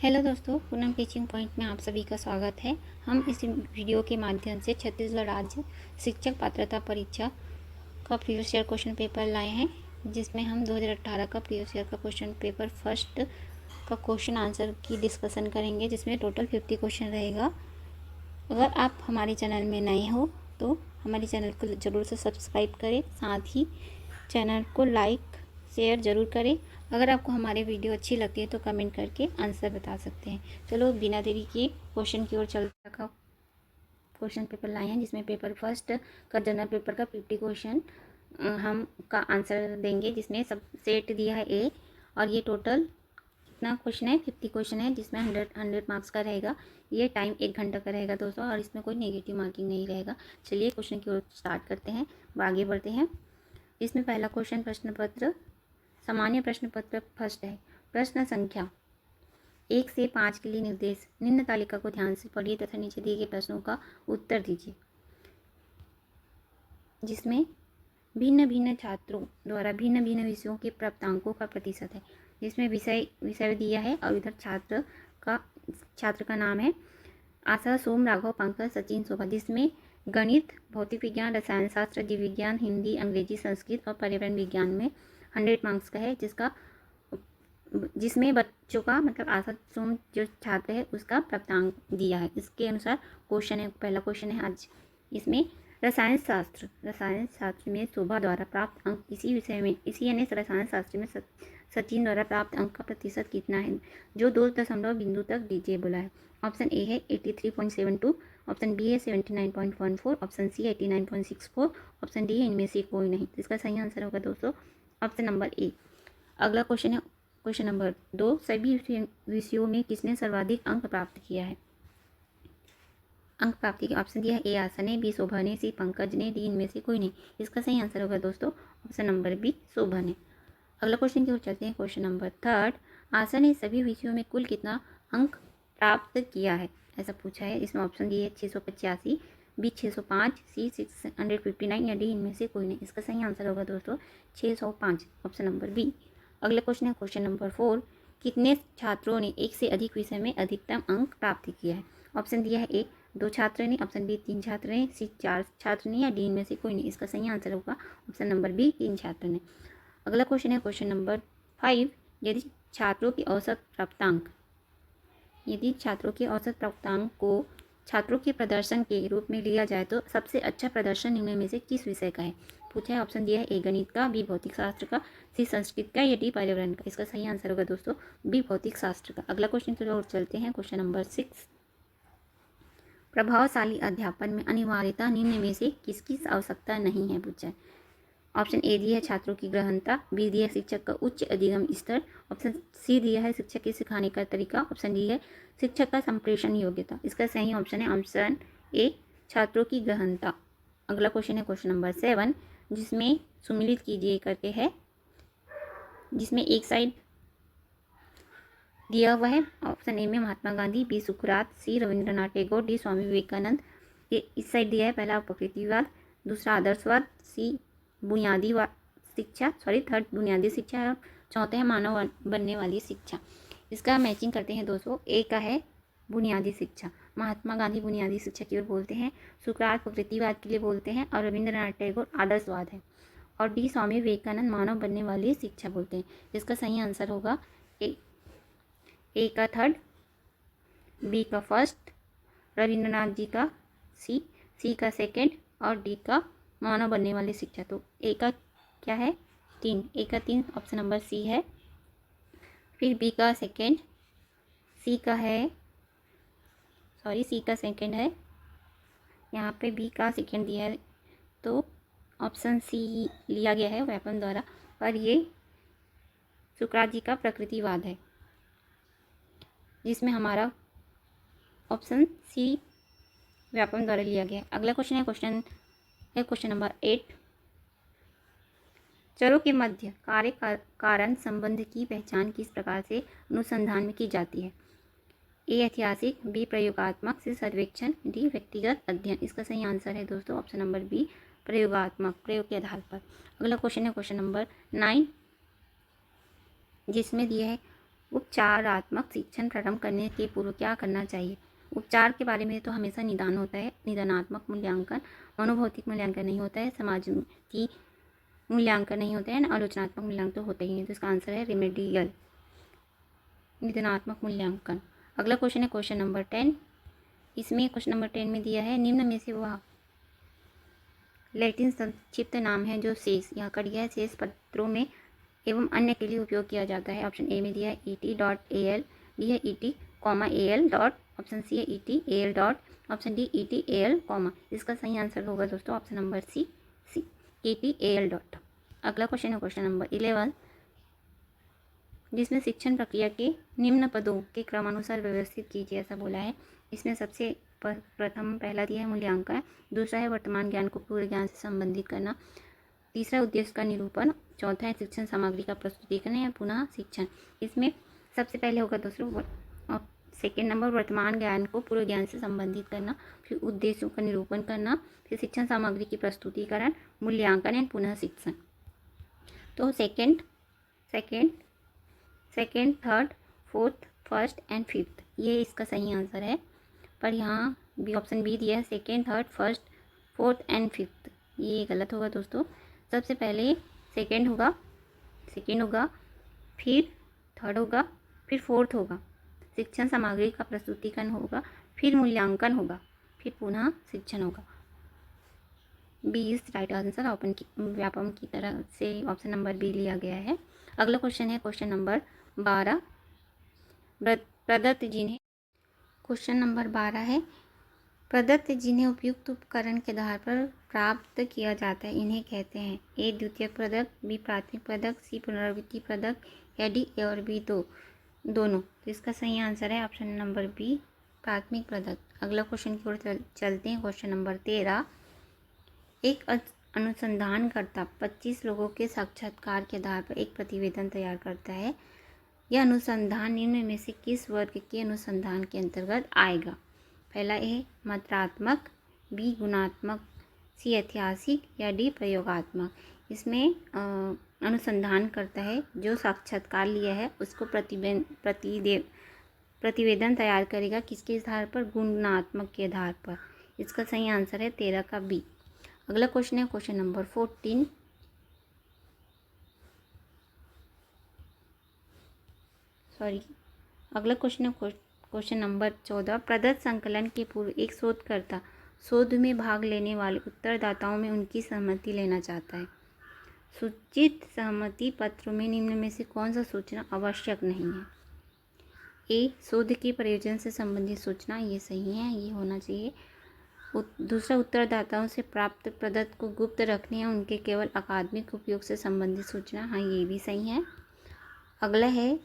Hello दोस्तों, Poonam teaching point में आप सभी का स्वागत है। हम इस वीडियो के माध्यम से छत्तीसगढ़ राज्य शिक्षक पात्रता परीक्षा का प्रीवियस ईयर क्वेश्चन पेपर लाए हैं, जिसमें हम 2018 का प्रीवियस ईयर का क्वेश्चन पेपर फर्स्ट का क्वेश्चन आंसर की डिस्कशन करेंगे, जिसमें टोटल 50 क्वेश्चन रहेगा। अगर आप हमारे चैनल में नए हो तो हमारे चैनल को ज़रूर से सब्सक्राइब करें, साथ ही चैनल को लाइक शेयर ज़रूर करें। अगर आपको हमारी वीडियो अच्छी लगती है तो कमेंट करके आंसर बता सकते हैं। चलो बिना देरी के क्वेश्चन की ओर चलते का क्वेश्चन पेपर लाए हैं, जिसमें पेपर फर्स्ट का जनरल पेपर का 50 क्वेश्चन हम का आंसर देंगे, जिसमें सब सेट दिया है ए, और ये टोटल कितना क्वेश्चन है 50 क्वेश्चन है, जिसमें 100 मार्क्स का रहेगा। ये टाइम 1 घंटा का रहेगा दोस्तों, और इसमें कोई नेगेटिव मार्किंग नहीं रहेगा। चलिए क्वेश्चन की ओर स्टार्ट करते हैं, आगे बढ़ते हैं। इसमें पहला क्वेश्चन प्रश्न पत्र सामान्य प्रश्न पत्र फर्स्ट है। प्रश्न संख्या 1 से 5 के लिए निर्देश। निम्न तालिका को ध्यान से पढ़िए तथा नीचे दिए गए प्रश्नों का उत्तर दीजिए, जिसमें भिन्न भिन्न छात्रों द्वारा भिन्न भिन्न विषयों के प्राप्तांकों का प्रतिशत है। जिसमें विषय दिया है और इधर छात्र का नाम है आशा, सोम, राघव, पंकज, सचिन, शोभा। जिसमें गणित, भौतिक विज्ञान, रसायन शास्त्र, जीव विज्ञान, हिंदी, अंग्रेजी, संस्कृत और पर्यावरण विज्ञान में 100 मार्क्स का है, जिसमें बच्चों का मतलब आशा सोम जो छात्र है उसका प्राप्तांक दिया है। इसके अनुसार क्वेश्चन है, पहला क्वेश्चन है आज इसमें रसायन शास्त्र में शोभा द्वारा प्राप्त अंक इसी विषय में यानी रसायन शास्त्र में सचिन द्वारा प्राप्त अंक का प्रतिशत कितना है, जो 2 दशमलव बिंदु तक दीजिए बोला है। ऑप्शन ए है 83.72, ऑप्शन बी है 79.14, ऑप्शन सी 89.64, ऑप्शन डी है इनमें से कोई नहीं। इसका सही आंसर होगा दोस्तों ऑप्शन नंबर ए। अगला क्वेश्चन है क्वेश्चन नंबर 2, सभी विषयों में किसने सर्वाधिक अंक प्राप्त किया है। अंक प्राप्ति के ऑप्शन दिया है ए आशा ने, बी शोभा ने, सी पंकज ने, डी इनमें से कोई नहीं। इसका सही आंसर होगा दोस्तों ऑप्शन नंबर बी शोभा ने। अगला क्वेश्चन की ओर चलते हैं, क्वेश्चन नंबर 3, आशा ने सभी विषयों में कुल कितना अंक प्राप्त किया है, ऐसा पूछा है। इसमें ऑप्शन दिए है 685, बी 605, सी 659 या डी इनमें से कोई नहीं। इसका सही आंसर होगा दोस्तों 605, ऑप्शन नंबर बी। अगला क्वेश्चन है क्वेश्चन नंबर 4, कितने छात्रों ने एक से अधिक विषय में अधिकतम अंक प्राप्त किया है। ऑप्शन दिया है ए 2 छात्र ने, ऑप्शन बी 3 छात्र ने, सी 4 छात्र ने या डी इनमें से कोई नहीं। इसका सही आंसर होगा ऑप्शन नंबर बी 3 छात्र ने। अगला क्वेश्चन है क्वेश्चन नंबर 5, यदि छात्रों के औसत प्राप्तांक को छात्रों के प्रदर्शन के रूप में लिया जाए तो सबसे अच्छा प्रदर्शन निम्न में से किस विषय का है, पूछा है। ऑप्शन दिया है ए गणित का, बी भौतिक शास्त्र का, सी संस्कृत का या डी पर्यावरण का। इसका सही आंसर होगा दोस्तों बी भौतिक शास्त्र का। अगला क्वेश्चन की ओर चलते हैं, क्वेश्चन नंबर 6, प्रभावशाली अध्यापन में अनिवार्यता निम्न में से किसकी आवश्यकता नहीं है, पूछा है। ऑप्शन ए दिया है छात्रों की गहनता, बी दिया है शिक्षक का उच्च अधिगम स्तर, ऑप्शन सी दिया है शिक्षक के सिखाने का तरीका, ऑप्शन डी है शिक्षक का संप्रेषण योग्यता। इसका सही ऑप्शन है ऑप्शन ए छात्रों की गहनता। अगला क्वेश्चन है क्वेश्चन नंबर 7, जिसमें सुमिलित कीजिए करके है, जिसमें एक साइड दिया हुआ है। ऑप्शन ए में महात्मा गांधी, बी सुकरात, सी रविंद्रनाथ टैगोर, डी स्वामी विवेकानंद। ये इस साइड दिया है, पहला प्रकृतिवाद, दूसरा आदर्शवाद, सी बुनियादी थर्ड बुनियादी शिक्षा, और चौथे है मानव बनने वाली शिक्षा। इसका मैचिंग करते हैं दोस्तों। ए का है बुनियादी शिक्षा, महात्मा गांधी बुनियादी शिक्षा की ओर बोलते हैं, सुकरात प्रकृतिवाद के लिए बोलते हैं, और रविंद्रनाथ टैगोर आदर्शवाद है, और डी स्वामी विवेकानंद मानव बनने वाली शिक्षा बोलते हैं। इसका सही आंसर होगा ए का थर्ड, बी का फर्स्ट, रविंद्रनाथ जी का सी का सेकंड, और डी का मानव बनने वाली शिक्षा। तो ए का क्या है 3, ए का 3 ऑप्शन नंबर सी है। फिर बी का सेकंड, सी का सेकंड है, यहाँ पे बी का सेकंड दिया है, तो ऑप्शन सी लिया गया है व्यापम द्वारा, पर ये सुकरात जी का प्रकृतिवाद है, जिसमें हमारा ऑप्शन सी व्यापम द्वारा लिया गया है। अगला क्वेश्चन है क्वेश्चन नंबर 8, चरों के मध्य कार्य कारण संबंध की पहचान किस प्रकार से अनुसंधान में की जाती है। ए ऐतिहासिक, बी प्रयोगात्मक, सी सर्वेक्षण, डी व्यक्तिगत अध्ययन। इसका सही आंसर है दोस्तों ऑप्शन नंबर बी प्रयोगात्मक, प्रयोग के आधार पर। अगला क्वेश्चन है क्वेश्चन नंबर 9, जिसमें दिया है उपचारात्मक शिक्षण प्रारंभ करने के पूर्व क्या करना चाहिए? उपचार के बारे में तो हमेशा निदान होता है, निदानात्मक मूल्यांकन, मनोभौतिक मूल्यांकन नहीं होता है, समाज की मूल्यांकन नहीं होता है, आलोचनात्मक मूल्यांकन तो होता ही नहीं। तो इसका आंसर है रेमेडियल, निदानात्मक मूल्यांकन। अगला क्वेश्चन है क्वेश्चन नंबर 10। इसमें क्वेश्चन नंबर 10 में दिया है निम्न में से वह लैटिन संक्षिप्त नाम है जो शेष, यहाँ कर दिया है, शेष पत्रों में एवं अन्य के लिए उपयोग किया जाता है। ऑप्शन ए में दिया है ET.AL, बी है ET, AL dot, option C है ET.AL dot, option D ET.AL, इसका सही आंसर होगा दोस्तों option number C ET.AL dot. अगला क्वेश्चन है क्वेश्चन नंबर 11, जिसमें शिक्षण प्रक्रिया के निम्न पदों के क्रमानुसार व्यवस्थित कीजिए ऐसा बोला है। इसमें सबसे प्रथम पहला दिया है मूल्यांकन, दूसरा है वर्तमान ज्ञान को पूर्व ज्ञान से संबंधित करना, तीसरा उद्देश्य का निरूपण, चौथा है शिक्षण सामग्री का प्रस्तुतिकरण या पुनः शिक्षण। इसमें सबसे पहले होगा दोस्तों सेकेंड नंबर वर्तमान ज्ञान को पूर्व ज्ञान से संबंधित करना, फिर उद्देश्यों का निरूपण करना, फिर शिक्षण सामग्री की प्रस्तुतिकरण, मूल्यांकन एंड पुनः शिक्षण। तो second, third, fourth, first and fifth, ये इसका सही आंसर है। पर यहाँ बी, ऑप्शन बी दिया है second, third, first, fourth and fifth, ये गलत होगा दोस्तों। सबसे पहले सेकेंड होगा, फिर थर्ड होगा, फिर फोर्थ होगा, शिक्षण सामग्री का प्रस्तुतिकरण होगा, फिर मूल्यांकन होगा, फिर पुनः शिक्षण होगा। B is right answer. Vyapam की तरह से ऑप्शन नंबर बी लिया गया है। अगला क्वेश्चन है क्वेश्चन नंबर 12, प्रदत्त जिन्हें, क्वेश्चन नंबर 12 है प्रदत्त जिन्हें उपयुक्त उपकरण के आधार पर प्राप्त किया जाता है इन्हें कहते हैं ए द्वितीयक पदक, बी प्राथमिक पदक, सी पुनरावृत्ति पदक, या डी ए और बी दोनों। तो इसका सही आंसर है ऑप्शन नंबर बी प्राथमिक पदक। अगला क्वेश्चन की ओर चलते हैं क्वेश्चन नंबर 13, एक अनुसंधानकर्ता 25 लोगों के साक्षात्कार के आधार पर एक प्रतिवेदन तैयार करता है। यह अनुसंधान निम्न में से किस वर्ग के अनुसंधान के अंतर्गत आएगा? पहला ए मात्रात्मक, बी गुणात्मक, सी ऐतिहासिक, या डी प्रयोगात्मक। इसमें अनुसंधान करता है जो साक्षात्कार लिया है उसको प्रतिवेदन तैयार करेगा किसके आधार पर? गुणात्मक के आधार पर। इसका सही आंसर है 13 का बी। अगला क्वेश्चन है क्वेश्चन नंबर 14, अगला क्वेश्चन है क्वेश्चन नंबर 14, प्रदत्त संकलन के पूर्व एक शोधकर्ता शोध में भाग लेने वाले उत्तरदाताओं में उनकी सहमति लेना चाहता है। सूचित सहमति पत्रों में निम्न में से कौन सा सूचना आवश्यक नहीं है? ए शोध के प्रयोजन से संबंधित सूचना, ये सही है, ये होना चाहिए। दूसरा उत्तरदाताओं से प्राप्त प्रदत्त को गुप्त रखने या उनके केवल अकादमिक उपयोग से संबंधित सूचना, हाँ ये भी सही है। अगला है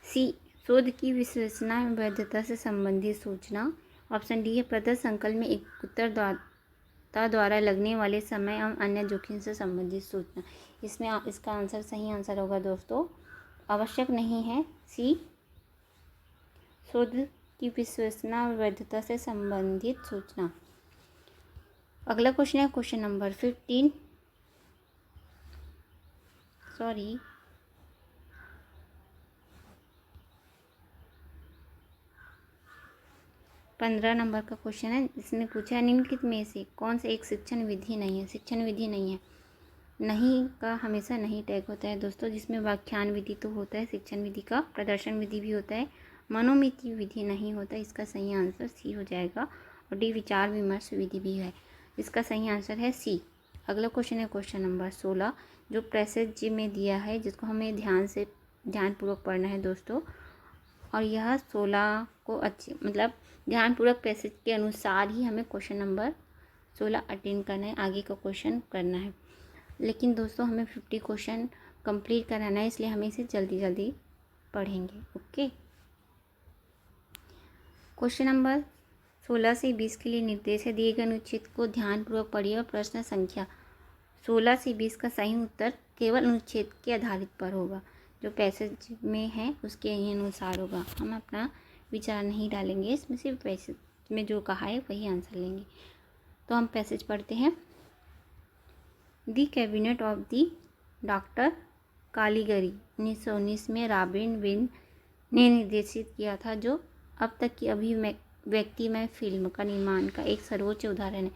सी शोध की विश्वसनीयता एवं वैधता से संबंधित सूचना। ऑप्शन डी है प्रदत्त संकलन में एक उत्तरदाता द्वारा लगने वाले समय एवं अन्य जोखिम से संबंधित सूचना। इसमें इसका आंसर सही आंसर होगा दोस्तों, आवश्यक नहीं है सी शोध की विश्वसनीयता और वैधता से संबंधित सूचना। अगला क्वेश्चन है क्वेश्चन नंबर 15, 15 नंबर का क्वेश्चन है। इसमें पूछा है निम्नलिखित में से कौन सा एक शिक्षण विधि नहीं है? शिक्षण विधि नहीं है, नहीं का हमेशा नहीं टैग होता है दोस्तों, जिसमें व्याख्यान विधि तो होता है, शिक्षण विधि का प्रदर्शन विधि भी होता है, मनोमिति विधि नहीं होता। इसका सही आंसर सी हो जाएगा। और डी विचार विमर्श विधि भी है, इसका सही आंसर है सी। अगला क्वेश्चन है क्वेश्चन नंबर 16, जो पैसेज में दिया है जिसको हमें ध्यानपूर्वक पढ़ना है दोस्तों। और यह 16 को ध्यानपूर्वक पैसेज के अनुसार ही हमें क्वेश्चन नंबर 16 अटेंड करना है, आगे का क्वेश्चन करना है। लेकिन दोस्तों हमें 50 क्वेश्चन कंप्लीट कराना है, इसलिए हमें इसे जल्दी पढ़ेंगे। ओके, क्वेश्चन नंबर 16 से 20 के लिए निर्देश है, दिए गए अनुच्छेद को ध्यानपूर्वक पढ़िए और प्रश्न संख्या 16 से 20 का सही उत्तर केवल अनुच्छेद के आधारित पर होगा, जो पैसेज में है उसके ही अनुसार होगा। हम अपना विचार नहीं डालेंगे इसमें, सिर्फ पैसेज में जो कहा है वही आंसर लेंगे। तो हम पैसेज पढ़ते हैं। The cabinet of the doctor Caligari 1919 में रॉबिन विल्सन ने निर्देशित किया था, जो अब तक की अभिव्यक्तिमय फिल्म का निर्माण का एक सर्वोच्च उदाहरण है।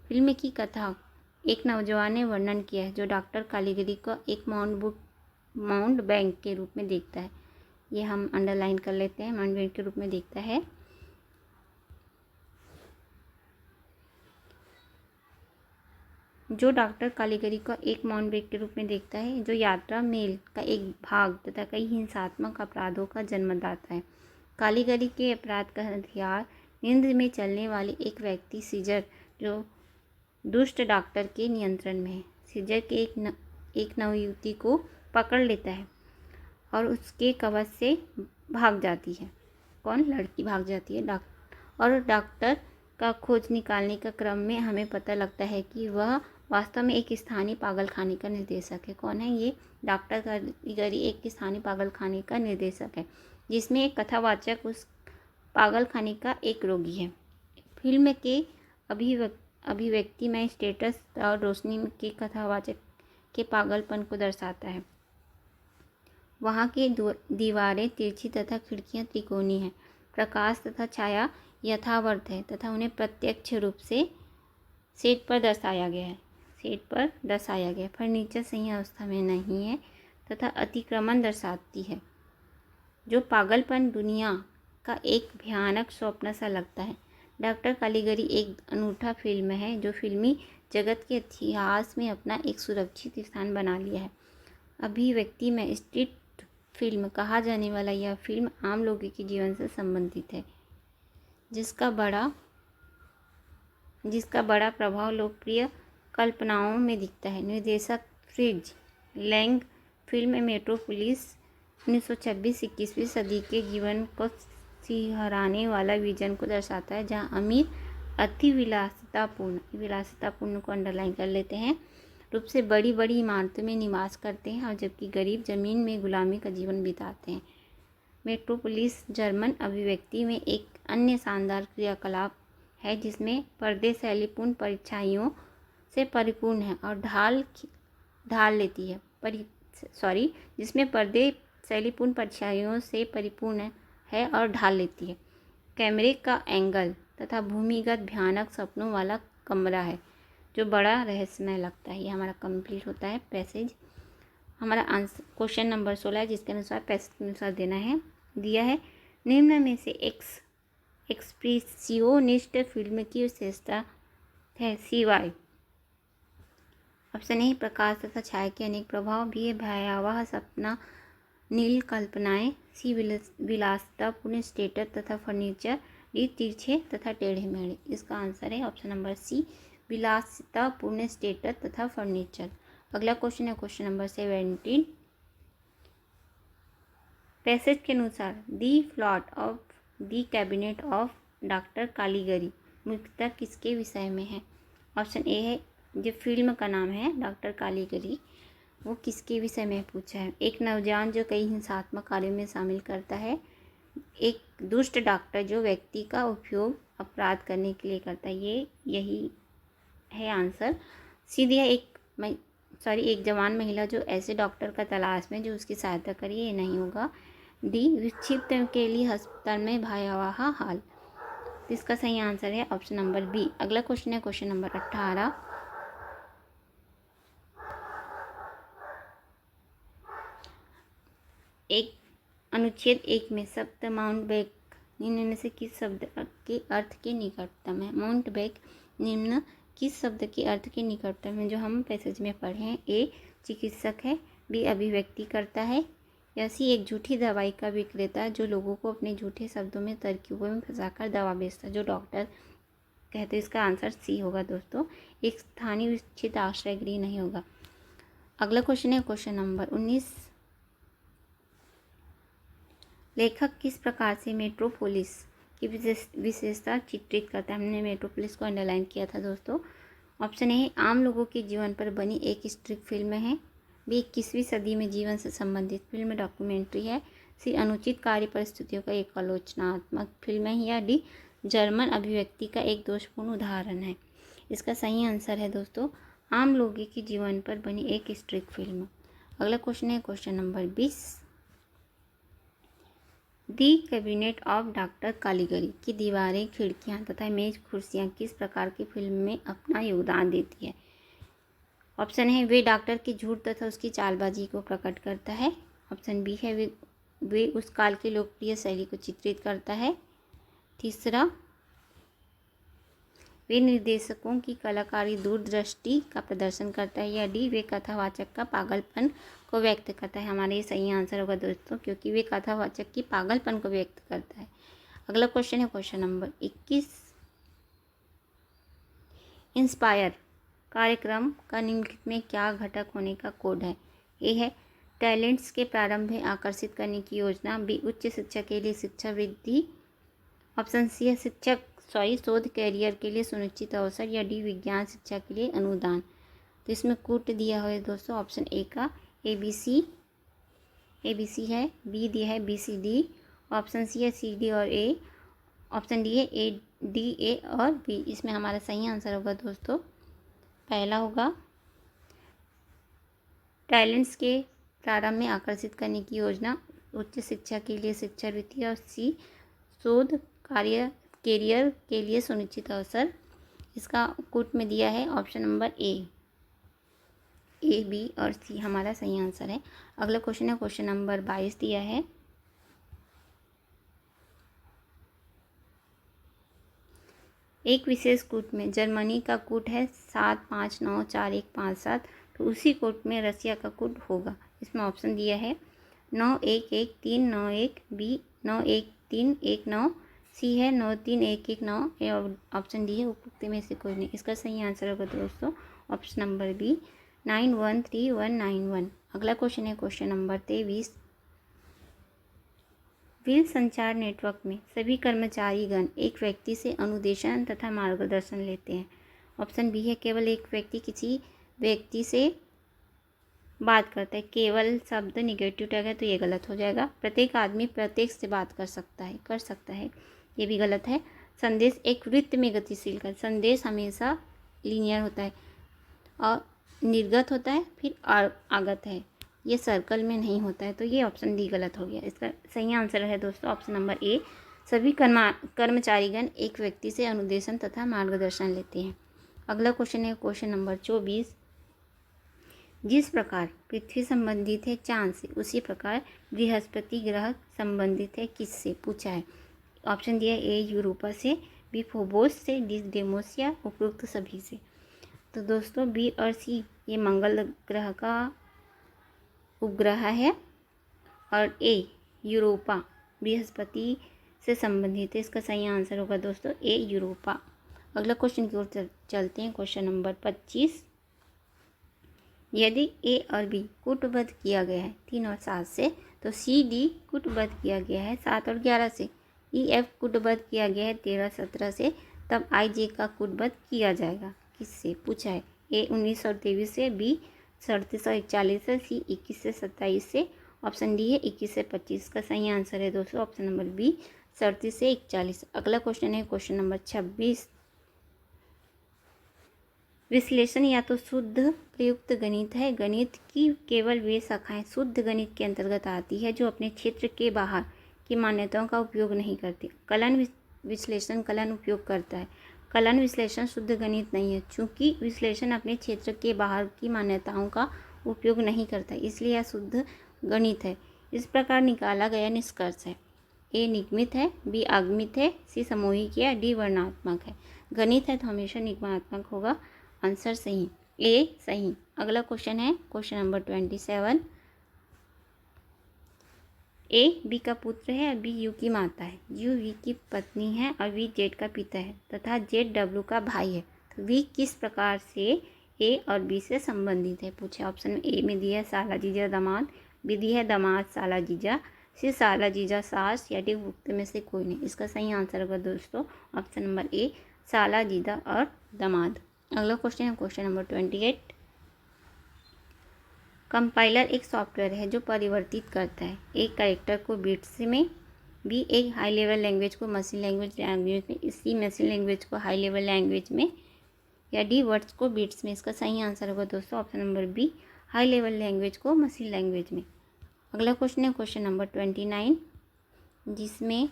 फिल्म की कथा एक नौजवान ने वर्णन किया है जो डॉक्टर कालीगरी को एक माउंटबैटन के रूप में देखता है। ये हम अंडरलाइन कर लेते हैं, माउंटबैटन के रूप में देखता है। जो डॉक्टर कालीगरी को एक माउंटबैटन के रूप में देखता है, जो यात्रा मेल का एक भाग तथा कई हिंसात्मक अपराधों का जन्मदाता है। कालीगरी के अपराध का हथियार नींद में चलने वाली एक व्यक्ति सीजर, जो दुष्ट डॉक्टर के नियंत्रण में है। सीजर के एक नवयुवती को पकड़ लेता है और उसके कवच से भाग जाती है। कौन? लड़की भाग जाती है। और डॉक्टर का खोज निकालने का क्रम में हमें पता लगता है कि वह वास्तव में एक स्थानीय पागलखाने का निर्देशक है। कौन है ये? डॉक्टर कालीगरी एक स्थानीय पागलखाने का निर्देशक है, जिसमें एक कथावाचक उस पागलखाने का एक रोगी है। फिल्म के अभिव्यक्ति में स्टेटस और रोशनी के कथावाचक के पागलपन को दर्शाता है। वहाँ की दीवारें तिरछी तथा खिड़कियाँ त्रिकोणीय हैं। प्रकाश तथा छाया यथावत है तथा उन्हें प्रत्यक्ष रूप से सेट पर दर्शाया गया है। फर्नीचर सही अवस्था में नहीं है तथा अतिक्रमण दर्शाती है। जो पागलपन दुनिया का एक भयानक स्वप्न सा लगता है। डॉक्टर कालीगरी एक अनूठा फिल्म है जो फिल्मी जगत के इतिहास में अपना एक सुरक्षित स्थान बना लिया है। अभिव्यक्ति में स्ट्रीट फिल्म कहा जाने वाला यह फिल्म आम लोगों के जीवन से संबंधित है, जिसका बड़ा प्रभाव लोकप्रिय कल्पनाओं में दिखता है। निर्देशक फ्रिट्ज लैंग फिल्म मेट्रोपोलिस 1926 21वीं सदी के जीवन को सिहराने वाला विजन को दर्शाता है, जहां अमीर अति विलासितापूर्ण को अंडरलाइन कर लेते हैं रूप से बड़ी बड़ी इमारतों में निवास करते हैं, और जबकि गरीब जमीन में गुलामी का जीवन बिताते हैं। मेट्रोपोलिस जर्मन अभिव्यक्ति में एक अन्य शानदार क्रियाकलाप है जिसमें पर्दे शैलीपूर्ण परछाइयों से परिपूर्ण है और ढाल लेती है। जिसमें पर्दे शैलीपूर्ण परछाइयों से परिपूर्ण है और ढाल लेती है। कैमरे का एंगल तथा भूमिगत भयानक सपनों वाला कमरा है जो बड़ा रहस्यमय लगता है। ये हमारा कंप्लीट होता है पैसेज। हमारा आंसर क्वेश्चन नंबर 16 है, जिसके अनुसार पैसेज के अनुसार दिया है निम्न में से एक्सप्रेसियोनिस्ट फिल्म की विशेषता है सिवाय। ऑप्शन ए प्रकाश तथा छाया के अनेक प्रभाव, भी भयावह सपना नील कल्पनाएं, सी विलासितापूर्ण स्टेटस तथा फर्नीचर, डी तिरछे तथा टेढ़े मेढ़े। इसका आंसर है ऑप्शन नंबर सी विलासितापूर्ण स्टेटस तथा फर्नीचर। अगला क्वेश्चन है क्वेश्चन नंबर 17। पैसेज के अनुसार the plot of the cabinet of doctor Caligari मुख्यतः किसके विषय में है? ऑप्शन ए है, जो फिल्म का नाम है डॉक्टर कालीगरी, वो किसके विषय में पूछा है? एक नौजवान जो कई हिंसात्मक कार्यों में शामिल करता है, एक दुष्ट डॉक्टर जो व्यक्ति का उपयोग अपराध करने के लिए करता है। यही है आंसर। सीधे एक जवान महिला जो ऐसे डॉक्टर का तलाश में जो उसकी सहायता करे, ये नहीं होगा। डी विक्षिप्त के लिए अस्पताल में भयावह हाल। इसका सही आंसर है ऑप्शन नंबर बी। अगला क्वेश्चन है क्वेश्चन नंबर 18। एक अनुच्छेद 1 में शब्द माउंटबैटन निम्न में से किस शब्द के अर्थ के निकटतम है? माउंटबैटन निम्न किस शब्द के अर्थ के निकटतम है? जो हम पैसेज में पढ़े हैं। ए चिकित्सक है, बी अभिव्यक्ति करता है, या सी एक झूठी दवाई का विक्रेता जो लोगों को अपने झूठे शब्दों में तरकीबों में फंसाकर दवा बेचता है, जो डॉक्टर कहते हैं। इसका आंसर सी होगा दोस्तों। एक स्थानीय विकसित आश्रय गृह नहीं होगा। अगला क्वेश्चन है क्वेश्चन नंबर 19। लेखक किस प्रकार से मेट्रोपोलिस की विशेषता चित्रित करता है? हमने मेट्रोपोलिस को अंडरलाइन किया था दोस्तों। ऑप्शन ए आम लोगों के जीवन पर बनी एक स्ट्रिक फिल्म है, बी 21वीं सदी में जीवन से संबंधित फिल्म डॉक्यूमेंट्री है, सी अनुचित कार्य परिस्थितियों का एक आलोचनात्मक फिल्म है, या डी जर्मन अभिव्यक्ति का एक दोषपूर्ण उदाहरण है। इसका सही आंसर है दोस्तों आम लोगों के जीवन पर बनी एक स्ट्रिक फिल्म। अगला क्वेश्चन है question number 20। The cabinet of doctor Caligari की दीवारें, खिड़कियां तथा मेज कुर्सियां किस प्रकार की फिल्म में अपना योगदान देती है? ऑप्शन है वे डॉक्टर की झूठ तथा उसकी चालबाजी को प्रकट करता है। ऑप्शन बी है वे उस काल की लोकप्रिय शैली को चित्रित करता है। तीसरा, वे निर्देशकों की कलाकारी दूरदृष्टि का प्रदर्शन करता है। या डी, वे कथावाचक का पागलपन को व्यक्त करता है। हमारे ये सही आंसर होगा दोस्तों, क्योंकि वे कथावाचक की पागलपन को व्यक्त करता है। अगला क्वेश्चन है क्वेश्चन नंबर 21। इंस्पायर कार्यक्रम का निम्नलिखित में क्या घटक होने का कोड है? ए है टैलेंट्स के प्रारंभ में आकर्षित करने की योजना। बी, उच्च शिक्षा के लिए शिक्षा वृद्धि। ऑप्शन सी है शोध कैरियर के लिए सुनिश्चित अवसर। या डी, विज्ञान शिक्षा के लिए अनुदान। तो इसमें कूट दिया हुआ है दोस्तों ऑप्शन ए का ABC है। बी दिया है BCD। ऑप्शन सी है CD और ए। ऑप्शन डी है AD, A और बी। इसमें हमारा सही आंसर होगा दोस्तों पहला होगा टैलेंट्स के प्रारंभ में आकर्षित करने की योजना, उच्च शिक्षा के लिए शिक्षावृत्ति और सी शोध कैरियर के लिए सुनिश्चित अवसर। इसका कूट में दिया है ऑप्शन नंबर ए, बी और सी हमारा सही आंसर है। अगला क्वेश्चन है क्वेश्चन नंबर 22 दिया है। एक विशेष कूट में जर्मनी का कूट है 7594157, तो उसी कूट में रसिया का कूट होगा। इसमें ऑप्शन दिया है 911391, बी 913119, सी है 93119 और ऑप्शन डी है उपरोक्त में से कोई नहीं। इसका सही आंसर होगा दोस्तों ऑप्शन नंबर बी 913191। अगला क्वेश्चन है क्वेश्चन नंबर 23। विल संचार नेटवर्क में सभी कर्मचारीगण एक व्यक्ति से अनुदेशन तथा मार्गदर्शन लेते हैं। ऑप्शन बी है केवल एक व्यक्ति किसी व्यक्ति से बात करता है। केवल शब्द निगेटिव टैग है तो ये गलत हो जाएगा। प्रत्येक आदमी प्रत्येक से बात कर सकता है, ये भी गलत है। संदेश एक वृत्त में गतिशील कर, संदेश हमेशा लीनियर होता है और निर्गत होता है फिर आगत है, ये सर्कल में नहीं होता है, तो ये ऑप्शन डी गलत हो गया। इसका सही आंसर है दोस्तों ऑप्शन नंबर ए, सभी कर्मचारीगण एक व्यक्ति से अनुदेशन तथा मार्गदर्शन लेते हैं। अगला क्वेश्चन है क्वेश्चन नंबर 24। जिस प्रकार पृथ्वी संबंधित है चांद से, उसी प्रकार बृहस्पति ग्रह संबंधित है किससे? पूछा है। ऑप्शन दिया ए यूरोपा से, बी फोबोस से, डी डेमोस या उपरोक्त सभी से। तो दोस्तों बी और सी ये मंगल ग्रह का उपग्रह है और ए यूरोपा बृहस्पति से संबंधित है। इसका सही आंसर होगा दोस्तों ए यूरोपा। अगला क्वेश्चन की ओर चलते हैं क्वेश्चन नंबर 25। यदि ए और बी कूटबद्ध किया गया है 3 और 7 से, तो सी डी कूटबद्ध किया गया है 7 और 11 से। ई एफ कूटबद्ध किया गया है 13-17 से, तब आई जे का कूटबद्ध किया जाएगा किससे? पूछा है। ए 19 और 23 से, बी 37 और 41 से, सी 21 से 27 से। ऑप्शन डी है 21 से 25 का सही आंसर है दोस्तों ऑप्शन नंबर बी 37 से 41। अगला क्वेश्चन है क्वेश्चन नंबर 26। विश्लेषण या तो शुद्ध प्रयुक्त गणित है। गणित की केवल वे शाखाएं शुद्ध गणित के अंतर्गत आती है जो अपने क्षेत्र के बाहर की मान्यताओं का उपयोग नहीं करती। कलन विश्लेषण कलन उपयोग करता है। कलन विश्लेषण शुद्ध गणित नहीं है, चूँकि विश्लेषण अपने क्षेत्र के बाहर की मान्यताओं का उपयोग नहीं करता, इसलिए यह शुद्ध गणित है। इस प्रकार निकाला गया निष्कर्ष है। ए निगमित है, बी आगमित है, सी सामूहिक है, डी वर्णनात्मक है। गणित है तो हमेशा निगमात्मक होगा। आंसर सही ए सही। अगला क्वेश्चन है क्वेश्चन नंबर 27। ए बी का पुत्र है और बी यू की माता है। यू वी की पत्नी है और वी जेड का पिता है तथा जेड डब्ल्यू का भाई है। तो वी किस प्रकार से ए और बी से संबंधित है? पूछे। ऑप्शन ए में दिया है साला जीजा दामाद, बी दिया है दामाद साला जीजा, सी साला जीजा सास, या डी उक्त में से कोई नहीं। इसका सही आंसर होगा दोस्तों ऑप्शन नंबर ए साला जीजा और दामाद। अगला क्वेश्चन है क्वेश्चन नंबर 28। कंपाइलर एक सॉफ्टवेयर है जो परिवर्तित करता है एक कैरेक्टर को बिट्स में, बी एक हाई लेवल लैंग्वेज को मशीन लैंग्वेज में, सी मशीन लैंग्वेज को हाई लेवल लैंग्वेज में, या डी वर्ड्स को बिट्स में। इसका सही आंसर होगा दोस्तों option number B high level language को मशीन लैंग्वेज में। अगला क्वेश्चन है क्वेश्चन नंबर 29, जिसमें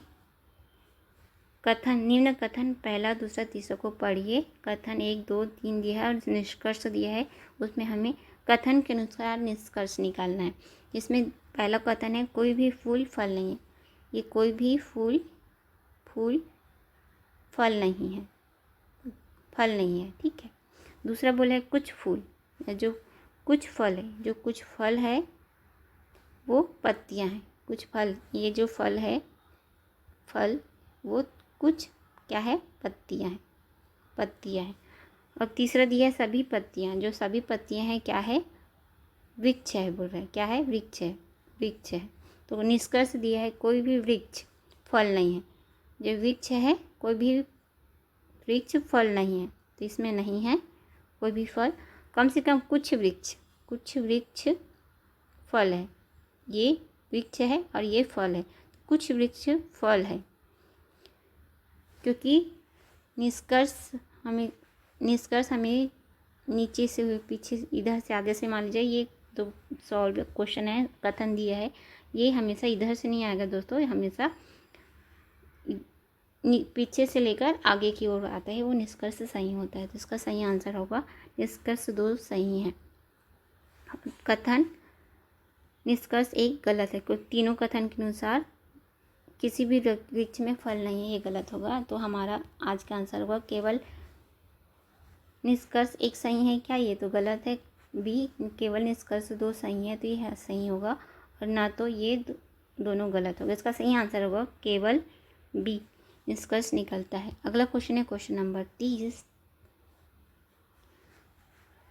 कथन, निम्न कथन पहला दूसरा तीसरा को पढ़िए। कथन 1 2 3 दिया है और निष्कर्ष दिया है, उसमें हमें कथन के अनुसार निष्कर्ष निकालना है। इसमें पहला कथन है कोई भी फूल फल नहीं है, ये कोई भी फूल फल नहीं है, फल नहीं है, ठीक है। दूसरा बोला है कुछ फूल, जो कुछ फल है, जो कुछ फल है वो पत्तियां हैं। कुछ फल, ये जो फल है, फल वो कुछ क्या है, पत्तियां हैं, पत्तियां हैं। और तीसरा दिया है सभी पत्तियां, जो सभी पत्तियां हैं क्या है, वृक्ष है, बोल रहे हैं क्या है, वृक्ष है, वृक्ष है। तो निष्कर्ष दिया है कोई भी वृक्ष फल नहीं है, जो वृक्ष है कोई भी वृक्ष फल नहीं है, तो इसमें नहीं है कोई भी फल। कम से कम कुछ वृक्ष फल है, ये वृक्ष है और ये फल है, कुछ वृक्ष फल है। क्योंकि निष्कर्ष हमें नीचे से पीछे, इधर से आगे से, मान लीजिए ये तो सॉल्व क्वेश्चन है, कथन दिया है, ये हमेशा इधर से नहीं आएगा दोस्तों, हमेशा पीछे से लेकर आगे की ओर आता है, वो निष्कर्ष सही होता है। तो इसका सही आंसर होगा निष्कर्ष 2 सही है। कथन निष्कर्ष 1 गलत है, क्योंकि तीनों कथन के अनुसार किसी भी वृक्ष में फल नहीं है, ये गलत होगा। तो हमारा आज का आंसर होगा केवल निष्कर्ष 1 सही है क्या, ये तो गलत है। बी केवल निष्कर्ष 2 सही है, तो ये सही होगा, और ना तो ये दोनों गलत होगा। इसका सही आंसर होगा केवल बी, निष्कर्ष निकलता है। अगला क्वेश्चन है क्वेश्चन नंबर 30,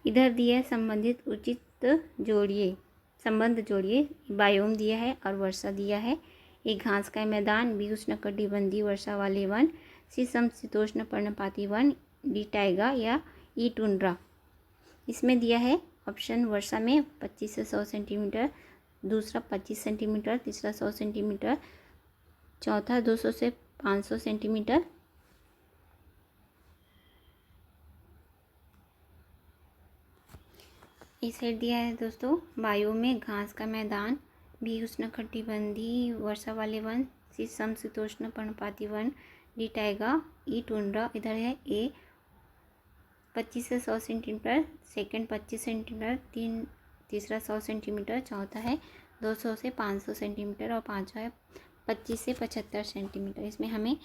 इधर दिया है संबंधित उचित जोड़िए, संबंध जोड़िए। बायोम दिया है और वर्षा दिया है। ए घास का मैदान, बी उष्णकटिबंधीय वर्षा वाले वन, सी समशीतोष्ण पर्णपाती वन, डी टाइगा या ई टुंड्रा। इसमें दिया है ऑप्शन वर्षा में 25 से 100 सेंटीमीटर, दूसरा 25 सेंटीमीटर, तीसरा 100 सेंटीमीटर, चौथा 200 से 500 सेंटीमीटर। इस साइड दिया है दोस्तों वायु में घास का मैदान, बी उष्णकटिबंधीय वर्षा वाले वन, सी समशीतोष्ण पर्णपाती वन, डी टाइगा, ई टुंड्रा। इधर है ए 25 से 100 सेंटीमीटर, सेकंड 25 सेंटीमीटर, तीसरा 100 सेंटीमीटर, चौथा है 200 से 500 सेंटीमीटर और पाँचवा है 25 से 75 सेंटीमीटर। इसमें हमें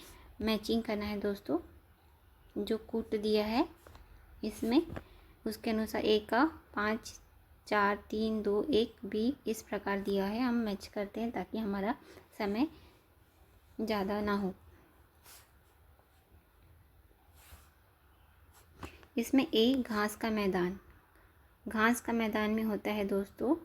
मैचिंग करना है दोस्तों, जो कूट दिया है इसमें उसके अनुसार ए का 5 4 3 2 1 बी इस प्रकार दिया है, हम मैच करते हैं ताकि हमारा समय ज़्यादा ना हो। इसमें ए घास का मैदान, घास का मैदान में होता है दोस्तों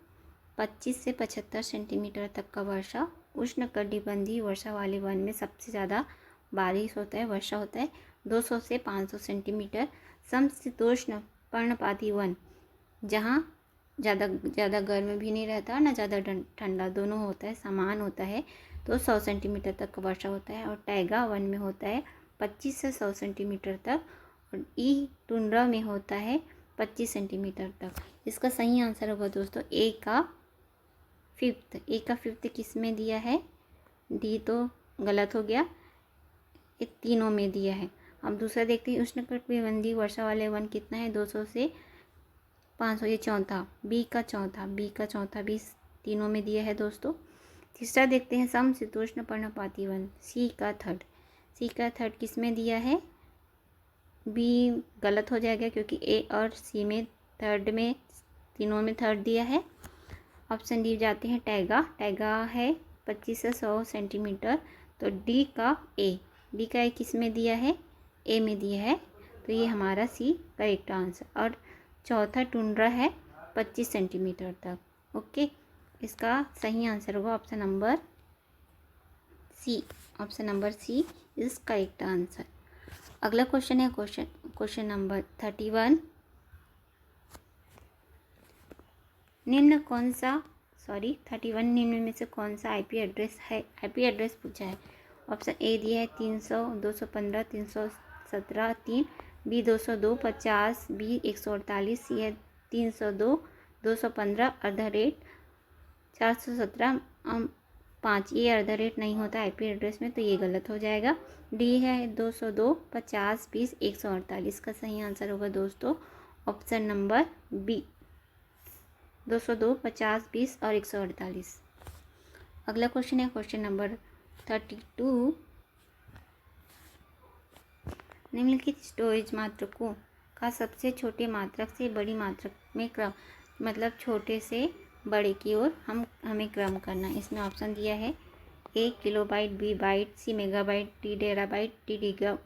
25 से 75 सेंटीमीटर तक का वर्षा। उष्णकटिबंधीय वर्षा वाले वन में सबसे ज़्यादा बारिश होता है, वर्षा होता है 200 से 500 सेंटीमीटर। समशीतोष्ण पर्णपाती वन, जहाँ ज़्यादा गर्म भी नहीं रहता ना ज़्यादा ठंडा, दोनों होता है, समान होता है, तो 100 सेंटीमीटर तक का वर्षा होता है। और टाइगा वन में होता है 25 से 100 सेंटीमीटर तक, और ई टुंड्रा में होता है 25 सेंटीमीटर तक। इसका सही आंसर होगा दोस्तों ए का 5th किस में दिया है, डी तो गलत हो गया, ये तीनों में दिया है। अब दूसरा देखते हैं उष्णकटिबंधीय वर्षा वाले वन कितना है, 200 से 500, ये चौथा, बी का चौथा भी तीनों में दिया है दोस्तों। तीसरा देखते हैं समशीतोष्ण पर्णपाती वन, सी का थर्ड किस में दिया है, बी गलत हो जाएगा क्योंकि ए और सी में थर्ड में, तीनों में थर्ड दिया है। ऑप्शन डी जाते हैं टाइगा है 25 से 100 सेंटीमीटर, तो डी का ए किस में दिया है, ए में दिया है, तो ये हमारा सी करेक्ट आंसर। और चौथा टुंड्रा है 25 सेंटीमीटर तक। ओके, इसका सही आंसर होगा option number C is correct answer. अगला क्वेश्चन है क्वेश्चन नंबर 31, निम्न में से कौन सा आईपी एड्रेस है, आईपी एड्रेस पूछा है। ऑप्शन ए दिया है 300, 215, 317, 3, बी 202, 50, बी 148, सी है 302, 215 @ 417 5, ये @ नहीं होता IP एड्रेस में, तो ये गलत हो जाएगा। डी है 202 50 20 148 का सही आंसर होगा दोस्तों ऑप्शन नंबर बी, 202 50 20 और 148। अगला क्वेश्चन है क्वेश्चन नंबर 32। निम्नलिखित स्टोरेज मात्रकों का सबसे छोटे मात्रक से बड़ी मात्रक में क्रम, मतलब छोटे से बड़े की ओर हमें क्रम करना। इसमें ऑप्शन दिया है A kilobyte, B byte, C megabyte, D terabyte, D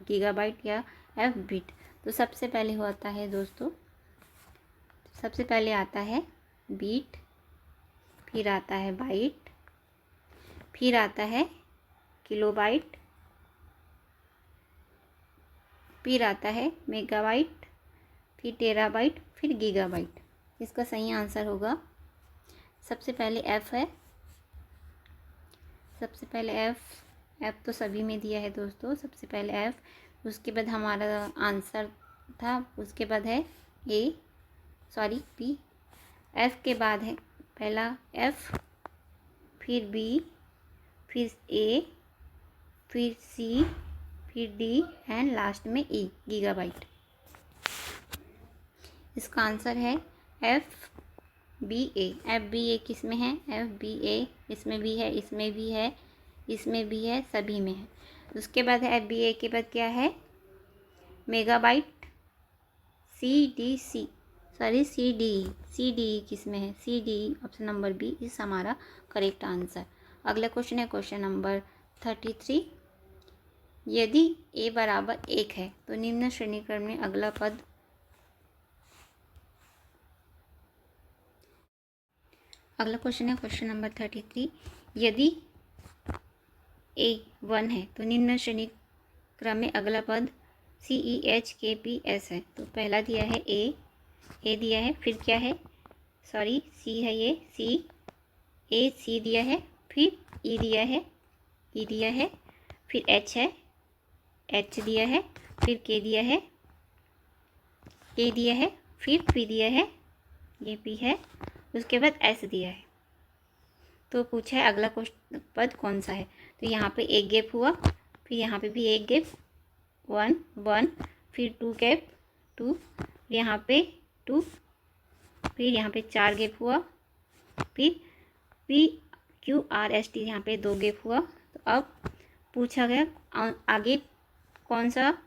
gigabyte या एफ बिट। तो सबसे पहले होता है दोस्तों, सबसे पहले आता है बीट, फिर आता है बाइट, फिर आता है किलोबाइट, फिर आता है मेगाबाइट, फिर टेराबाइट, फिर गीगाबाइट। इसका सही आंसर होगा सबसे पहले एफ है। सबसे पहले एफ तो सभी में दिया है दोस्तों। सबसे पहले एफ, उसके बाद हमारा आंसर था, उसके बाद है बी। एफ के बाद है पहला एफ, फिर बी, फिर ए, फिर सी, फिर डी एंड लास्ट में ई, गीगाबाइट। इसका आंसर है एफ बी ए। एफ बी ए किस में है? एफ बी ए इसमें भी है, इसमें भी है, इसमें भी है, सभी में है। उसके बाद है एफ बी ए के बाद क्या है? मेगाबाइट, सी डी किस में है? C D option number B is हमारा करेक्ट आंसर। अगला क्वेश्चन है क्वेश्चन नंबर 33। यदि ए बराबर 1 है तो निम्न श्रेणी क्रम में अगला पद। अगला क्वेश्चन है क्वेश्चन नंबर 33। यदि ए 1 है तो निम्न श्रेणी क्रम में अगला पद CEHKPS है। तो पहला दिया है ए दिया है, फिर क्या है? सी है, ये सी दिया है, फिर ई दिया है, फिर एच दिया है, फिर के दिया है, फिर पी दिया है, ये पी है, उसके बाद एस दिया है। तो पूछा है अगला पद कौन सा है। तो यहाँ पे एक गैप हुआ, फिर यहाँ पे भी एक गैप 1, फिर 2 गैप 2, यहाँ पे 2, फिर यहाँ पे 4 गैप हुआ, फिर PQRST यहाँ पे 2 गैप हुआ। तो अब पूछा गया आगे कौन सा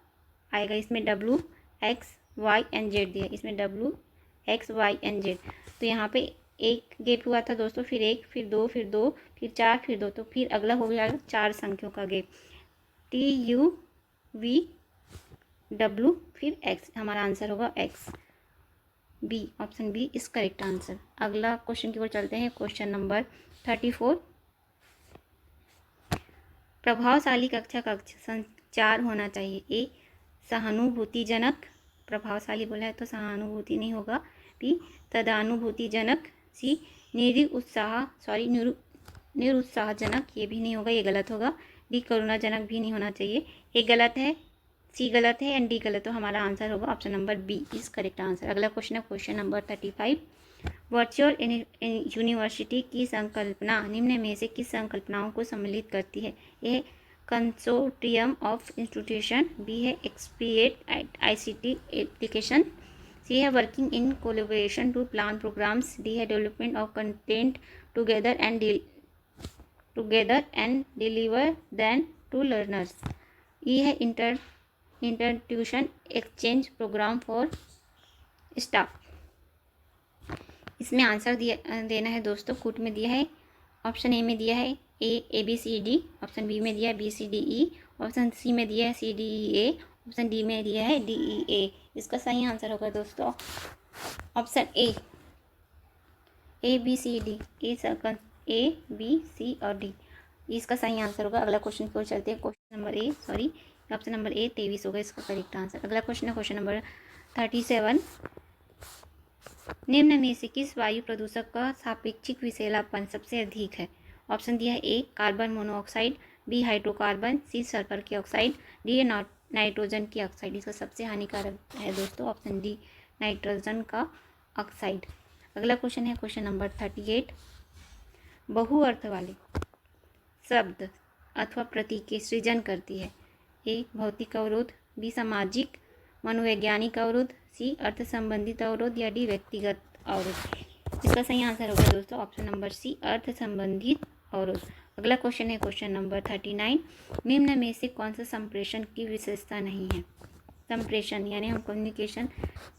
आएगा। इसमें W X Y and Z दिया, इसमें W X Y and Z। तो यहाँ पे एक गैप हुआ था दोस्तों, फिर एक, फिर 2, फिर 2, फिर 4, फिर 2। तो फिर अगला हो गया 4 संख्याओं का गैप, TUVW फिर X। हमारा आंसर होगा X, बी ऑप्शन बी इस करेक्ट आंसर। अगला क्वेश्चन की ओर चलते हैं क्वेश्चन नंबर 34। प्रभावशाली कक्षा संचार होना चाहिए। ए सहानुभूतिजनक, प्रभावशाली बोला है तो सहानुभूति नहीं होगा। बी तदानुभूतिजनक, सी निरुत्साहजनक, ये भी नहीं होगा, ये गलत होगा। डी करुणाजनक भी नहीं होना चाहिए, ये गलत है। सी गलत है एंड डी गलत, तो हमारा आंसर होगा ऑप्शन नंबर बी इस करेक्ट आंसर। अगला क्वेश्चन है क्वेश्चन नंबर 35। वर्चुअल यूनिवर्सिटी की संकल्पना निम्न में से किस संकल्पनाओं को सम्मिलित करती है? A consortium of institution, B है एक्सपीरिएट ICT एप्लीकेशन, सी है working in collaboration to plan programmes, D है development of content together and deliver then to learners, E है इंटर-ट्यूशन एक्सचेंज प्रोग्राम फॉर स्टाफ। इसमें आंसर देना है दोस्तों, कूट में दिया है। ऑप्शन ए में दिया है ABCD, ऑप्शन बी में दिया है BCDE, ऑप्शन सी में दिया है CDEA, ऑप्शन डी में दिया है DEA। इसका सही आंसर होगा दोस्तों option A ABCD, A B C और D, इसका सही आंसर होगा। अगला क्वेश्चन की ओर चलते हैं question number option number A 23 होगा इसका करेक्ट आंसर। अगला क्वेश्चन है क्वेश्चन नंबर 37। निम्न में से किस वायु प्रदूषक का सापेक्षिक विषैलापन सबसे अधिक है? ऑप्शन दिया है A carbon monoxide, B hydrocarbon, C sulphur की ऑक्साइड, डी नाइट्रोजन की ऑक्साइड। इसका सबसे हानिकारक है दोस्तों ऑप्शन डी नाइट्रोजन का ऑक्साइड। अगला क्वेश्चन है क्वेश्चन नंबर 38। बहु अर्थ वाले शब्द अथवा प्रतीक के सृजन करती है। ए भौतिक अवरोध, बी सामाजिक मनोवैज्ञानिक अवरोध, सी अर्थ संबंधित अवरोध या डी व्यक्तिगत अवरोध। इसका सही आंसर होगा दोस्तों ऑप्शन नंबर सी अर्थ संबंधित अवरोध। अगला क्वेश्चन है क्वेश्चन नंबर 39। निम्न में से कौन सा संप्रेषण की विशेषता नहीं है। संप्रेषण यानी हम कम्युनिकेशन,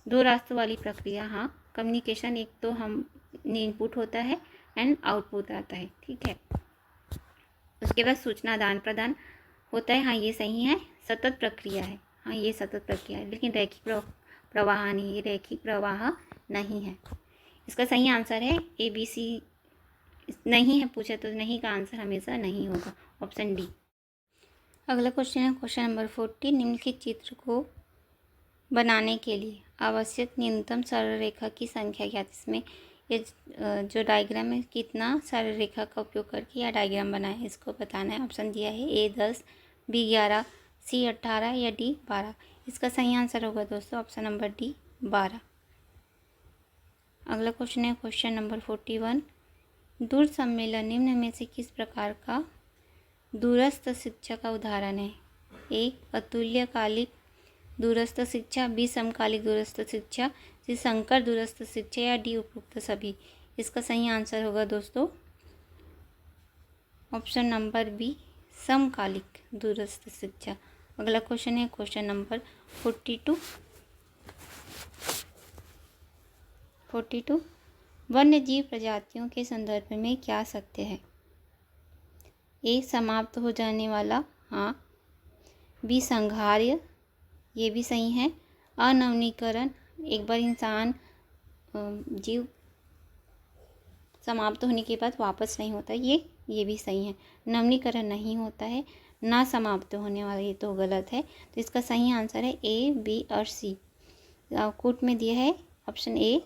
दो रास्तों वाली प्रक्रिया। हाँ, कम्युनिकेशन एक तो हम इनपुट होता है एंड आउटपुट आता है, ठीक है। उसके बाद सूचना आदान प्रदान होता है। हाँ, ये सही है। सतत प्रक्रिया है। हाँ, ये सतत प्रक्रिया है, लेकिन रैखिक प्रवाह नहीं, ये रैखिक प्रवाह नहीं है। इसका सही आंसर है ए बी सी। नहीं है पूछे तो नहीं का आंसर हमेशा नहीं होगा, ऑप्शन डी। अगला क्वेश्चन है क्वेश्चन नंबर 40। निम्नलिखित चित्र को बनाने के लिए आवश्यक न्यूनतम सरल रेखा की संख्या क्या है। इसमें ये जो डायग्राम है कितना सरल रेखा का उपयोग करके यह डायग्राम बना है, इसको बताना है। ऑप्शन दिया है ए 10, बी 11, सी 18 या डी 12। इसका सही आंसर होगा दोस्तों ऑप्शन नंबर डी 12। अगला क्वेश्चन है क्वेश्चन नंबर 41। दूर सम्मेलन निम्न में से किस प्रकार का दूरस्थ शिक्षा का उदाहरण है। ए अतुल्यकालिक दूरस्थ शिक्षा, बी समकालिक दूरस्थ शिक्षा, सी संकर दूरस्थ शिक्षा या डी उपरोक्त सभी। इसका सही आंसर होगा दोस्तों ऑप्शन नंबर बी समकालिक दूरस्थ शिक्षा। अगला क्वेश्चन है क्वेश्चन नंबर 42। वन्य जीव प्रजातियों के संदर्भ में क्या सत्य है। ए समाप्त हो जाने वाला, हाँ। बी संहार्य, ये भी सही है। अनवनीकरण, एक बार इंसान जीव समाप्त होने के बाद वापस नहीं होता, ये भी सही है। नवनीकरण नहीं होता है। ना समाप्त होने वाला, ये तो गलत है। तो इसका सही आंसर है ए, बी और सी। कोट में दिया है option A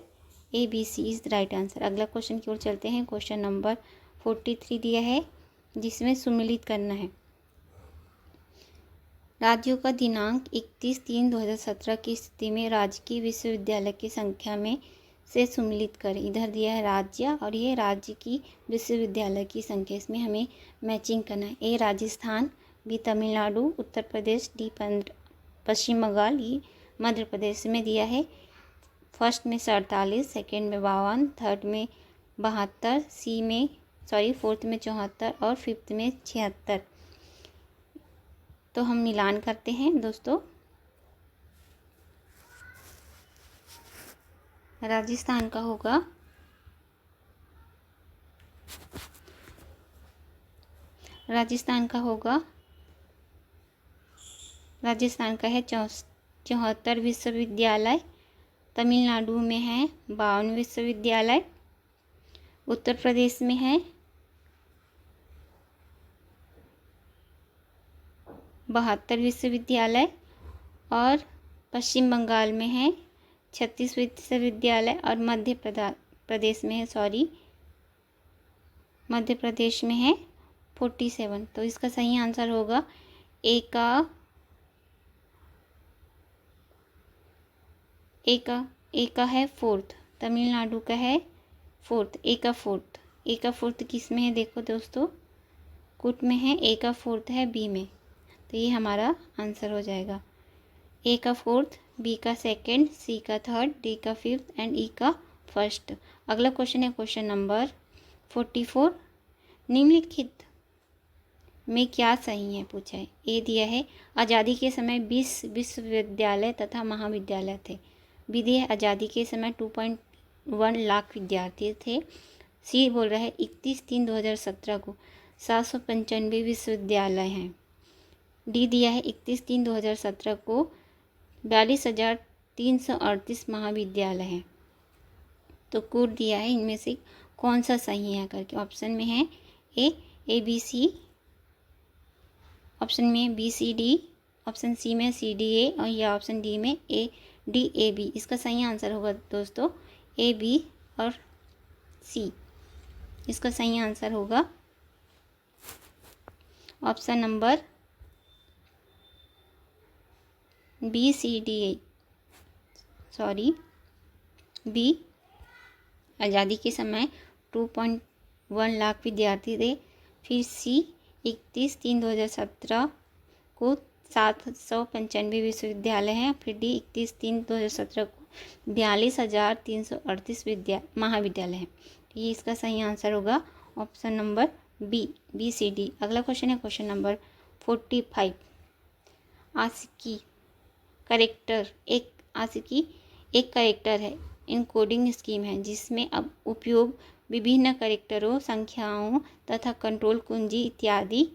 B C is the right answer. अगला क्वेश्चन की ओर चलते हैं। क्वेश्चन नंबर 43 दिया है जिसमें सुमेलित करना है। राज्यों का दिनांक 31/3/2017 की स्थिति में राजकीय विश्वविद्यालय की संख्या में से सुमेलित करें। इधर दिया है राज्य और ये राज्य की विश्वविद्यालय की संख्या, इसमें हमें मैचिंग करना है। ए राजस्थान, बी तमिलनाडु, उत्तर प्रदेश, डी पश्चिम बंगाल, ये मध्य प्रदेश में दिया है। फर्स्ट में 47, सेकेंड में 52, थर्ड में 72, फोर्थ में 74 और फिफ्थ में 76। तो हम मिलान करते हैं दोस्तों। राजस्थान का होगा राजस्थान का है 74 विश्वविद्यालय। तमिलनाडु में है 52 विश्वविद्यालय। उत्तर प्रदेश में है 72 विश्वविद्यालय और पश्चिम बंगाल में है 36 विश्वविद्यालय और मध्य प्रदेश में है 47। तो इसका सही आंसर होगा ए का है फोर्थ। तमिलनाडु का है फोर्थ, ए का फोर्थ किस में है देखो दोस्तों, कुट में है। ए का फोर्थ है बी में, तो ये हमारा आंसर हो जाएगा। ए का फोर्थ, बी का सेकंड, सी का थर्ड, डी का फिफ्थ एंड ई का फर्स्ट। अगला क्वेश्चन है क्वेश्चन नंबर 44। निम्नलिखित में क्या सही है पूछा है। ए दिया है आज़ादी के समय 20 विश्वविद्यालय तथा महाविद्यालय थे। बी दिया है आज़ादी के समय 2.1 लाख विद्यार्थी थे। सी बोल रहा है 31/3/2017 को 795 विश्वविद्यालय हैं। डी दिया है 31/3/2017 को 42,338 महाविद्यालय हैं। तो कोड दिया है इनमें से कौन सा सही है करके। ऑप्शन में है ए बी सी, ऑप्शन में B C D, option C में सी डी ए और या ऑप्शन डी में ए डी ए बी। इसका सही आंसर होगा दोस्तों ए बी और सी। इसका सही आंसर होगा option number B C D A, B आज़ादी के समय 2.1 लाख विद्यार्थी थे। फिर सी 31/3/2017 को 795 विश्वविद्यालय हैं। फिर डी 31/3/2017 को 42,338 महाविद्यालय हैं। तो ये इसका सही आंसर होगा option number B C D. अगला क्वेश्चन है क्वेश्चन नंबर 45। आस्की करेक्टर एक करेक्टर है, इनकोडिंग स्कीम है जिसमें अब उपयोग विभिन्न करेक्टरों, संख्याओं तथा कंट्रोल कुंजी इत्यादि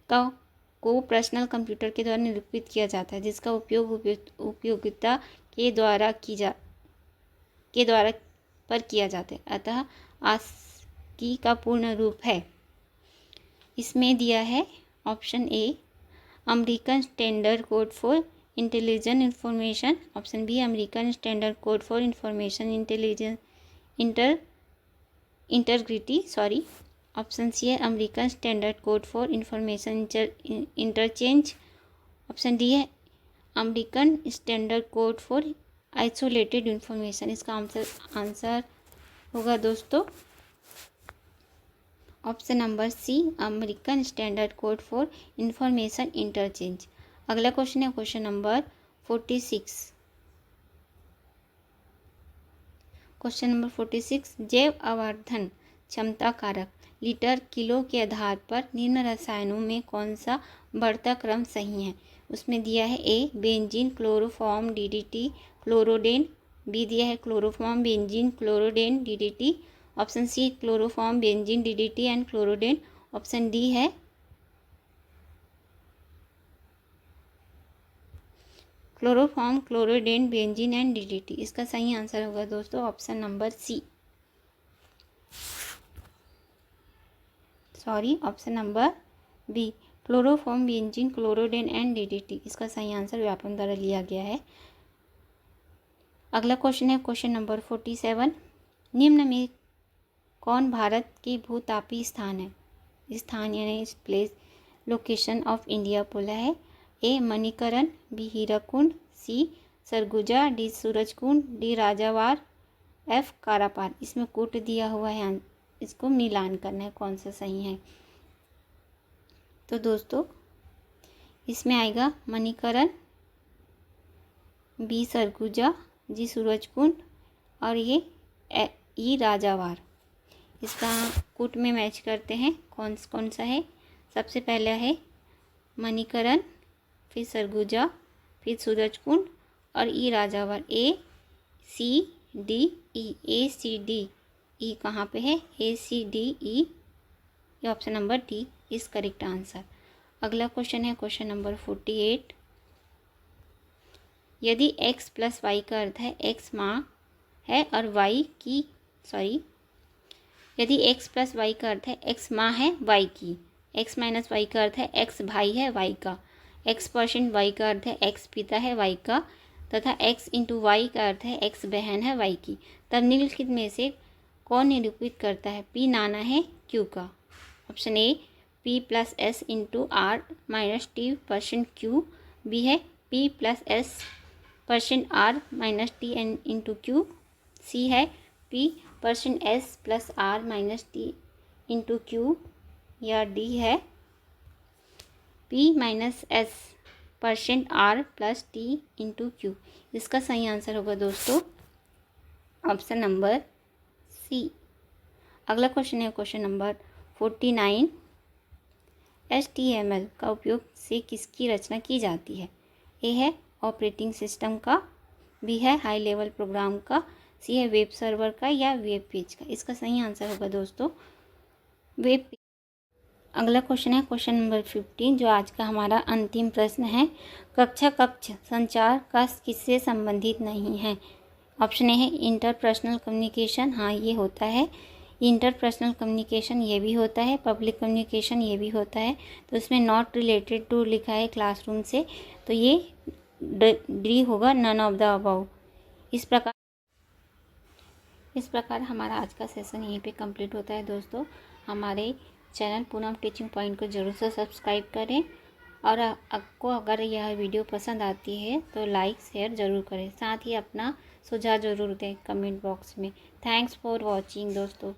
को पर्सनल कंप्यूटर के द्वारा निरूपित किया जाता है, जिसका उपयोग उपयोगिता के द्वारा किया जाता है। अतः आस्की का पूर्ण रूप है, इसमें दिया है option A American standard code for intelligent information, option B American standard code for information integrity, option C है American standard code for information interchange, option D है American standard code for isolated information. इसका आंसर होगा दोस्तों option number C American standard code for information interchange. अगला question है question number 46। Question number 46 जैव आवर्धन क्षमता कारक लीटर किलो के आधार पर निम्न रसायनों में कौन सा बढ़ता क्रम सही है। उसमें दिया है A benzene chloroform DDT chlordane, B दिया है chloroform benzene chlordane DDT, option C chloroform benzene DDT and chlordane, option D है chloroform chlordane benzene and DDT. इसका सही आंसर होगा दोस्तों option number C, option number B chloroform benzene chlordane and DDT. इसका सही answer Vyapam द्वारा लिया गया है। अगला क्वेश्चन है क्वेश्चन नंबर 47। निम्न में कौन भारत के भूतापीय स्थान है, स्थान यानी प्लेस लोकेशन ऑफ इंडिया बोला है। A Manikaran, B Hirakund, C Surguja, D Surajkund, D Rajawar, F Karapar. इसमें कूट दिया हुआ है, इसको मिलान करना है कौन सा सही है। तो दोस्तों इसमें आएगा मणिकरण, बी सरगुजा, जी सूरजकुंड और ये ई राजावार। इसका कूट में मैच करते हैं कौन सा है। सबसे पहला है मणिकरण, फिर सरगुजा, फिर सूरजकुंड और ई राजावार। ए सी डी ई, ए सी डी ई कहाँ पे है, ए सी डी ई, ये option number D is correct answer. अगला क्वेश्चन है क्वेश्चन नंबर 48। यदि x प्लस वाई का अर्थ है x माँ है और यदि x प्लस वाई का अर्थ है x माँ है y की, x माइनस वाई का अर्थ है x भाई है y का, x% y का अर्थ है x पिता है y का, तथा x इंटू वाई का अर्थ है x बहन है y की, तब निम्नलिखित में से कौन निरूपित करता है p नाना है q का। Option A p plus S into R minus T percent Q, B है p plus S percent R minus T N into Q, C है p percent S plus R minus T into Q, या D है p minus S percent R plus T into Q. इसका सही answer होगा दोस्तों option number सी। अगला question है question number 49। HTML का उपयोग से किसकी रचना की जाती है। ए है ऑपरेटिंग सिस्टम का, बी है हाई लेवल प्रोग्राम का, सी है वेब सर्वर का या वेब पेज का। इसका सही आंसर होगा दोस्तों वेब पेज। अगला क्वेश्चन है क्वेश्चन नंबर 15 जो आज का हमारा अंतिम प्रश्न है। कक्ष संचार का किससे संबंधित नहीं है। ऑप्शन ए है इंटरपर्सनल कम्युनिकेशन, हाँ ये होता है। इंटरपर्सनल कम्युनिकेशन ये भी होता है, पब्लिक कम्युनिकेशन ये भी होता है। तो इसमें नॉट रिलेटेड टू लिखा है क्लासरूम से, तो ये डी होगा, नन ऑफ द अबव। इस प्रकार हमारा आज का सेशन यहीं पे कंप्लीट होता है दोस्तों। हमारे चैनल पूनम टीचिंग पॉइंट को ज़रूर से सब्सक्राइब करें और आपको अगर यह वीडियो पसंद आती है तो लाइक शेयर ज़रूर करें। साथ ही अपना सुझाव ज़रूर दें कमेंट बॉक्स में। थैंक्स फॉर वॉचिंग दोस्तों।